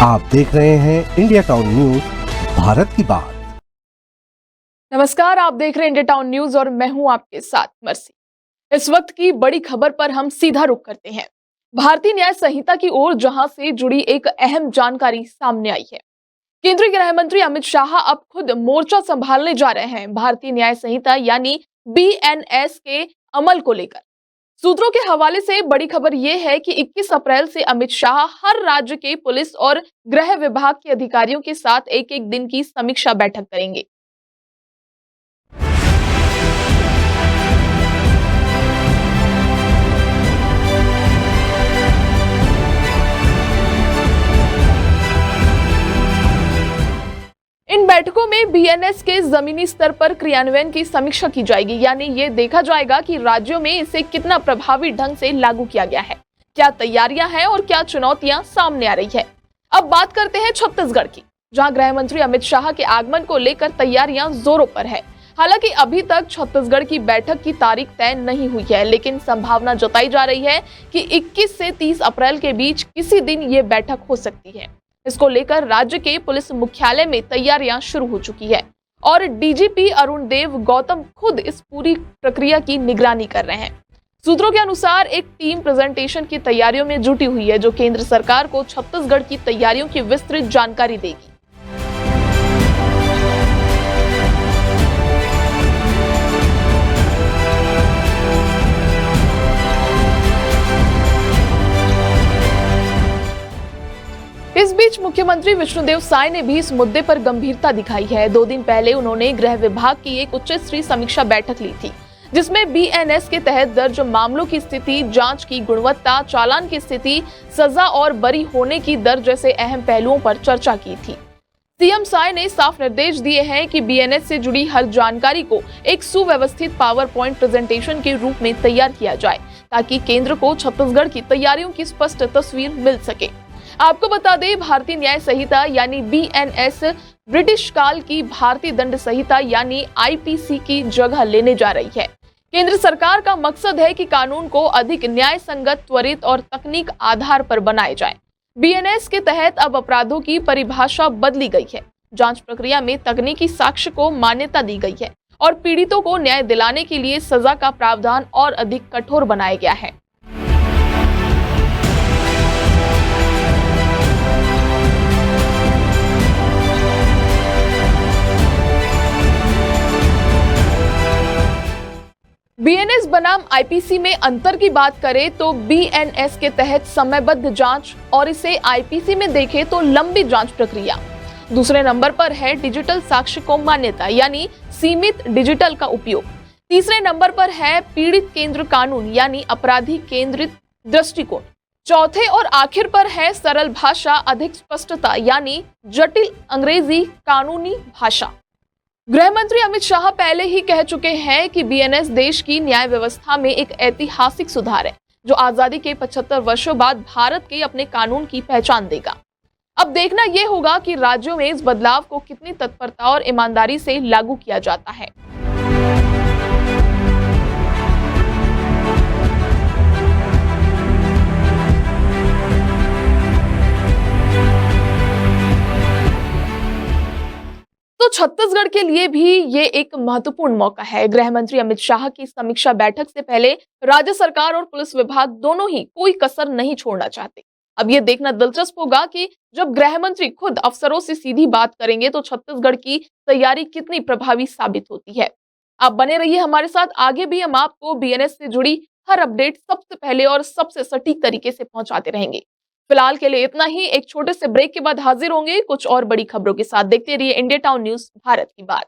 आप देख रहे हैं इंडिया टाउन न्यूज, भारत की बात। नमस्कार, आप देख रहे हैं इंडिया टाउन न्यूज और मैं हूं आपके साथ मर्सी। इस वक्त की बड़ी खबर पर हम सीधा रुख करते हैं भारतीय न्याय संहिता की ओर, जहां से जुड़ी एक अहम जानकारी सामने आई है। केंद्रीय गृह मंत्री अमित शाह अब खुद मोर्चा संभालने जा रहे हैं भारतीय न्याय संहिता यानी बीएनएस के अमल को लेकर। सूत्रों के हवाले से बड़ी खबर यह है कि 21 अप्रैल से अमित शाह हर राज्य के पुलिस और गृह विभाग के अधिकारियों के साथ एक एक दिन की समीक्षा बैठक करेंगे। इन बैठकों में बीएनएस के जमीनी स्तर पर क्रियान्वयन की समीक्षा की जाएगी, यानी ये देखा जाएगा कि राज्यों में इसे कितना प्रभावी ढंग से लागू किया गया है, क्या तैयारियां हैं और क्या चुनौतियां सामने आ रही है। अब बात करते हैं छत्तीसगढ़ की, जहां गृह मंत्री अमित शाह के आगमन को लेकर तैयारियां जोरों पर है। हालांकि अभी तक छत्तीसगढ़ की बैठक की तारीख तय नहीं हुई है, लेकिन संभावना जताई जा रही है कि 21 से 30 अप्रैल के बीच किसी दिन ये बैठक हो सकती है। इसको लेकर राज्य के पुलिस मुख्यालय में तैयारियां शुरू हो चुकी है और डीजीपी अरुण देव गौतम खुद इस पूरी प्रक्रिया की निगरानी कर रहे हैं। सूत्रों के अनुसार एक टीम प्रेजेंटेशन की तैयारियों में जुटी हुई है, जो केंद्र सरकार को छत्तीसगढ़ की तैयारियों की विस्तृत जानकारी देगी। इस बीच मुख्यमंत्री विष्णुदेव साय ने भी इस मुद्दे पर गंभीरता दिखाई है। 2 दिन पहले उन्होंने गृह विभाग की एक उच्च स्तरीय समीक्षा बैठक ली थी, जिसमें बीएनएस के तहत दर्ज मामलों की स्थिति, जांच की गुणवत्ता, चालान की स्थिति, सजा और बरी होने की दर जैसे अहम पहलुओं पर चर्चा की थी। सीएम साय ने साफ निर्देश दिए हैं कि बीएनएस से जुड़ी हर जानकारी को एक सुव्यवस्थित पावर पॉइंट प्रेजेंटेशन के रूप में तैयार किया जाए, ताकि केंद्र को छत्तीसगढ़ की तैयारियों की स्पष्ट तस्वीर मिल सके। आपको बता दें, भारतीय न्याय संहिता यानी बीएनएस ब्रिटिश काल की भारतीय दंड संहिता यानी आईपीसी की जगह लेने जा रही है। केंद्र सरकार का मकसद है कि कानून को अधिक न्याय संगत, त्वरित और तकनीक आधार पर बनाया जाए। बीएनएस के तहत अब अपराधों की परिभाषा बदली गई है, जांच प्रक्रिया में तकनीकी साक्ष्य को मान्यता दी गई है और पीड़ितों को न्याय दिलाने के लिए सजा का प्रावधान और अधिक कठोर बनाया गया है। बीएनएस बनाम आईपीसी में अंतर की बात करें तो बीएनएस के तहत समयबद्ध जांच और इसे आईपीसी में देखें तो लंबी जांच प्रक्रिया। दूसरे नंबर पर है डिजिटल साक्ष्य को मान्यता यानी सीमित डिजिटल का उपयोग। तीसरे नंबर पर है पीड़ित केंद्र कानून यानी अपराधी केंद्रित दृष्टिकोण। चौथे और आखिर पर है सरल भाषा, अधिक स्पष्टता यानी जटिल अंग्रेजी कानूनी भाषा। गृह मंत्री अमित शाह पहले ही कह चुके हैं कि बीएनएस देश की न्याय व्यवस्था में एक ऐतिहासिक सुधार है, जो आजादी के 75 वर्षों बाद भारत के अपने कानून की पहचान देगा। अब देखना यह होगा कि राज्यों में इस बदलाव को कितनी तत्परता और ईमानदारी से लागू किया जाता है। तो छत्तीसगढ़ के लिए भी ये एक महत्वपूर्ण मौका है। गृह मंत्री अमित शाह की समीक्षा बैठक से पहले राज्य सरकार और पुलिस विभाग दोनों ही कोई कसर नहीं छोड़ना चाहते। अब ये देखना दिलचस्प होगा कि जब गृह मंत्री खुद अफसरों से सीधी बात करेंगे तो छत्तीसगढ़ की तैयारी कितनी प्रभावी साबित होती है। आप बने रहिए हमारे साथ, आगे भी हम आपको बीएनएस से जुड़ी हर अपडेट सबसे पहले और सबसे सटीक तरीके से पहुंचाते रहेंगे। फिलहाल के लिए इतना ही। एक छोटे से ब्रेक के बाद हाजिर होंगे कुछ और बड़ी खबरों के साथ। देखते रहिए इंडिया टाउन न्यूज, भारत की बात।